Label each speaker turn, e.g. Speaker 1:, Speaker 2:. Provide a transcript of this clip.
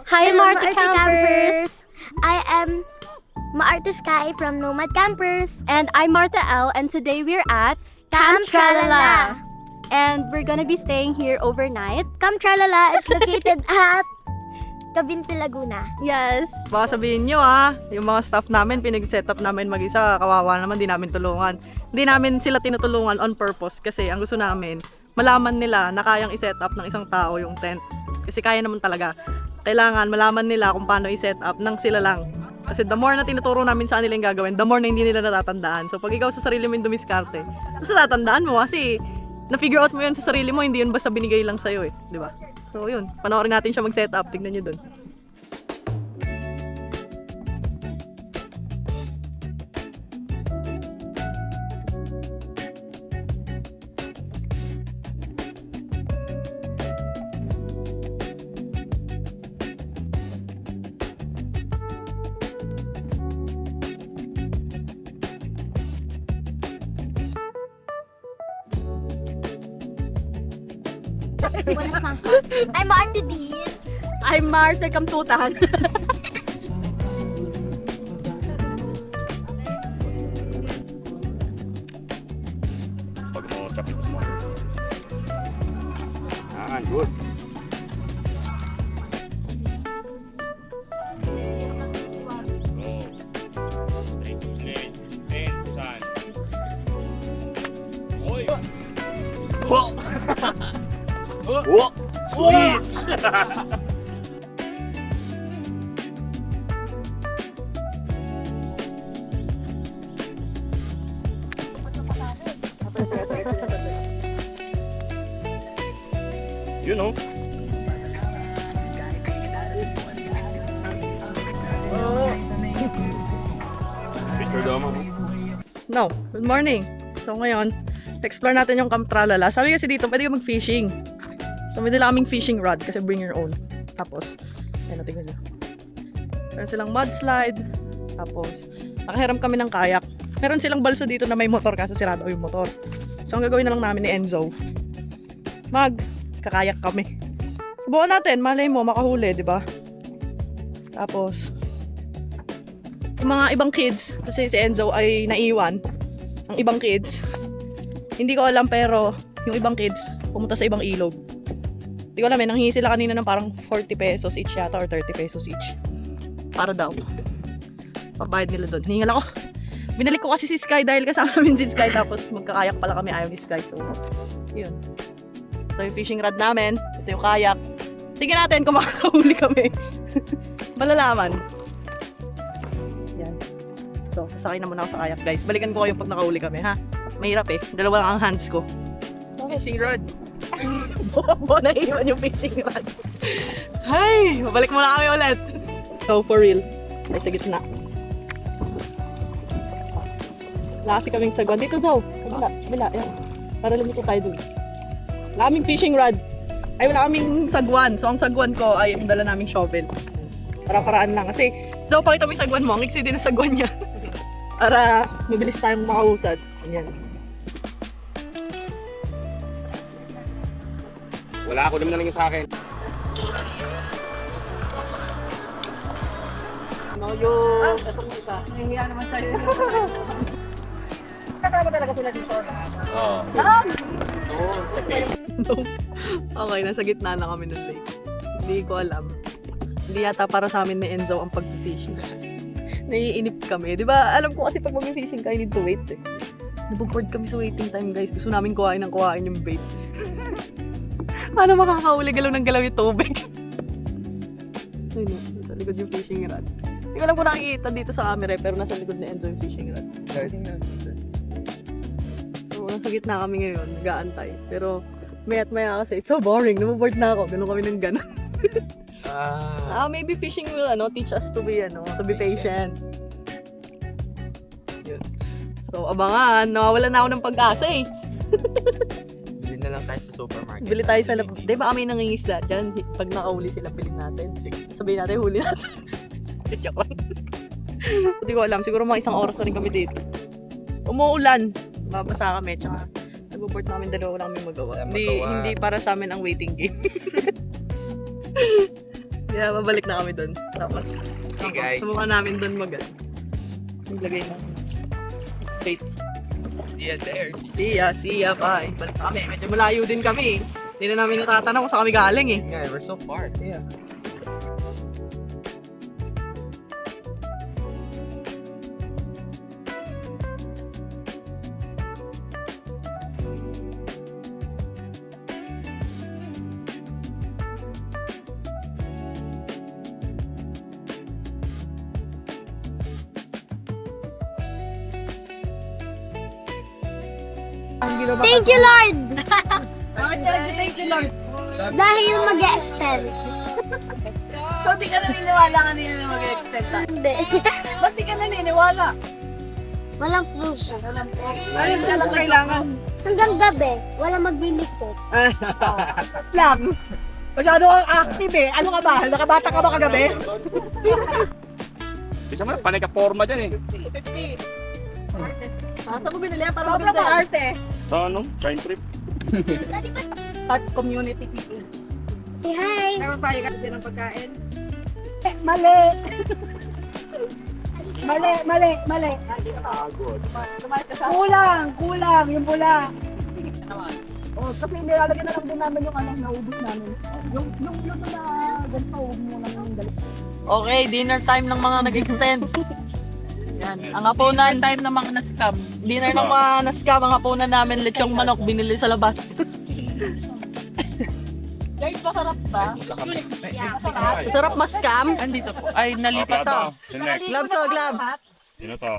Speaker 1: Hi,
Speaker 2: Hello,
Speaker 1: Marty Campers!
Speaker 2: I am Maarte Sky from Nomad Campers.
Speaker 1: And I'm Marta L, and today we're at
Speaker 2: Camp Tralala.
Speaker 1: And we're gonna be staying here overnight.
Speaker 2: Camp Tralala is located at Cabinte, Laguna.
Speaker 1: Yes.
Speaker 3: Baka sabihin nyo yung mga staff namin, pinag-set up namin mag-isa, kawawa naman, di namin tulungan. Hindi namin sila tinutulungan on purpose kasi ang gusto namin, malaman nila na kayang i-set up ng isang tao yung tent. Kasi kaya naman talaga. Kailangan malaman nila kung paano i-set up ng sila lang. Kasi the more na tinuturo namin sa kanila yung gagawin, the more na hindi nila natatandaan. So pag ikaw sa sarili mo yung dumiskarte, mas natatandaan mo kasi na-figure out mo yun sa sarili mo, hindi yun basta binigay lang sa'yo di ba? So yun, panoorin natin siya mag-set up, tignan nyo dun.
Speaker 2: I'm Maarte D.
Speaker 1: I'm Marta Kamtutan.
Speaker 4: Pag mo tapos mo. Good. Whoa! Sweet! You know. Picture daw mo.
Speaker 3: No, good morning. So ngayon, explore natin yung Camp Tralala. Sabi kasi dito, pwede ka mag-fishing. So may nila kaming fishing rod kasi bring your own. Tapos, ayun, tingnan nyo. Meron silang mudslide. Tapos, nakahiram kami ng kayak. Meron silang balsa dito na may motor kasi sirado yung motor. So ang gagawin na lang namin ni Enzo, kakayak kami. Subukan natin, malay mo, makahuli, di ba? Tapos, yung mga ibang kids, kasi si Enzo ay naiwan, ang ibang kids, hindi ko alam pero yung ibang kids, pumunta sa ibang ilog. Hindi ko alam nanghingi sila kanina ng parang 40 pesos each yata or 30 pesos each. Para daw. Pabayad nila doon. Hiningal ako. Binalik ko kasi si Sky dahil kasama namin si Sky tapos magkakayak pala kami ayaw ni Sky. So, yun. Ito yung fishing rod namin. Ito yung kayak. Tingnan natin kung makakahuli kami. Malalaman. Yan. So, sasakay na muna ako sa kayak, guys. Balikan ko kayo pag nakahuli kami, ha? Mahirap dalawa lang ang hands ko. Fishing rod. Bobo na iwan yung fishing rod. Hay! Mabalik muna kami ulit. So, for real. Ay, sa gitna. Wala kasi kaming sagwan. Dito, Zo. Kabila. Yan. Para lumito tayo dun. Wala kaming fishing rod. Ay, wala kaming sagwan. So, ang sagwan ko ay yung dala naming shovel. Para-paraan lang. Kasi, Zo, pakita mo yung sagwan mo. Ang iksi din ang sagwan niya. Para mabilis tayong makausad. Ganyan.
Speaker 4: Wala ako naman na lang yung sa akin.
Speaker 3: No, yung... Itong isa.
Speaker 5: Nahihiya naman sa'yo. Kasama talaga sila dito.
Speaker 4: Oo.
Speaker 3: Okay, nasa gitna na kami ng lake. Hindi ko alam. Hindi yata para sa amin ni Enzo ang pag-fishing. Naiinip kami. Di ba, alam ko kasi pag mag-fishing ka, you need to wait Nabuboard kami sa waiting time, guys. Gusto namin kuhain yung bait. Paano makakahuli galaw ng galaw yung tubig? Ayun, nasa likod yung fishing rod. Hindi ko alam kung nakikita dito sa camera pero nasa likod ni Enzo yung fishing rod. So, nasa gitna kami ngayon, nag-aantay. Pero, maya't maya kasi, it's so boring. Nabuboard na ako. Ganun kami ng ganun. Maybe fishing will teach us to be patient. Yun. So, abangan. Nawawalan na ako ng pag-asa
Speaker 6: Bili na lang tayo sa supermarket.
Speaker 3: Bili tayo sa labas. Di ba kami nangingisda dyan? Pag nakahuli sila, bilhin natin. Sabihin natin, huli natin. Joke lang. Hindi ko alam. Siguro mga 1 oras na rin kami dito. Umuulan. Babasa kami. Tsaka, nag-board namin dalawa wala kami magawa. Hindi para sa amin ang waiting game. Hindi Kaya babalik na kami doon. Tapos,
Speaker 6: Hey, guys.
Speaker 3: subukan namin doon maglagay na. Wait.
Speaker 6: See ya there.
Speaker 3: See ya, bye. Balik kami. Medyo malayo din kami. Hindi na namin natatanong kung saan kami galing eh.
Speaker 6: Yeah, we're so far. Yeah.
Speaker 2: Thank you, Lord!
Speaker 3: Bakit ka nag-thank you, Lord?
Speaker 2: Dahil mag-extend.
Speaker 3: So, di ka naniniwala kanina na mag-extend tayo?
Speaker 2: Hindi.
Speaker 3: Ba't di ka naniniwala?
Speaker 2: Walang proof.
Speaker 3: Ayun ka lang kailangan.
Speaker 2: Hanggang gabi, walang maglilikot.
Speaker 3: Lang. Masyado kang active eh. Ano ka ba? Nakabata ka ba kagabi?
Speaker 4: Bisa mo, panay ka forma dyan eh.
Speaker 3: 50. Saan mo binili? Para maganda. Arte.
Speaker 4: Sa ano? Train trip.
Speaker 3: Art community people.
Speaker 2: Say hi!
Speaker 5: Napapayag ka din ng pagkain.
Speaker 3: Mali! Mali! Kulang yung pula. Oh, kasi nilalagyan na lang din namin yung ano, naubos namin. Yung luto na ganito, huwag mo lang yung dali. Okay, dinner time ng mga nag-extend. Yan, ang hapunan.
Speaker 5: Time na mga na-scam.
Speaker 3: Dinner ng mga naskam, ang hapunan namin, lechong manok, binili sa labas. Guys, masarap ba? Masarap mas scam?
Speaker 5: Andito po. Ay, nalipat
Speaker 4: Ito. The next.
Speaker 3: Gloves o gloves?
Speaker 4: Sino to?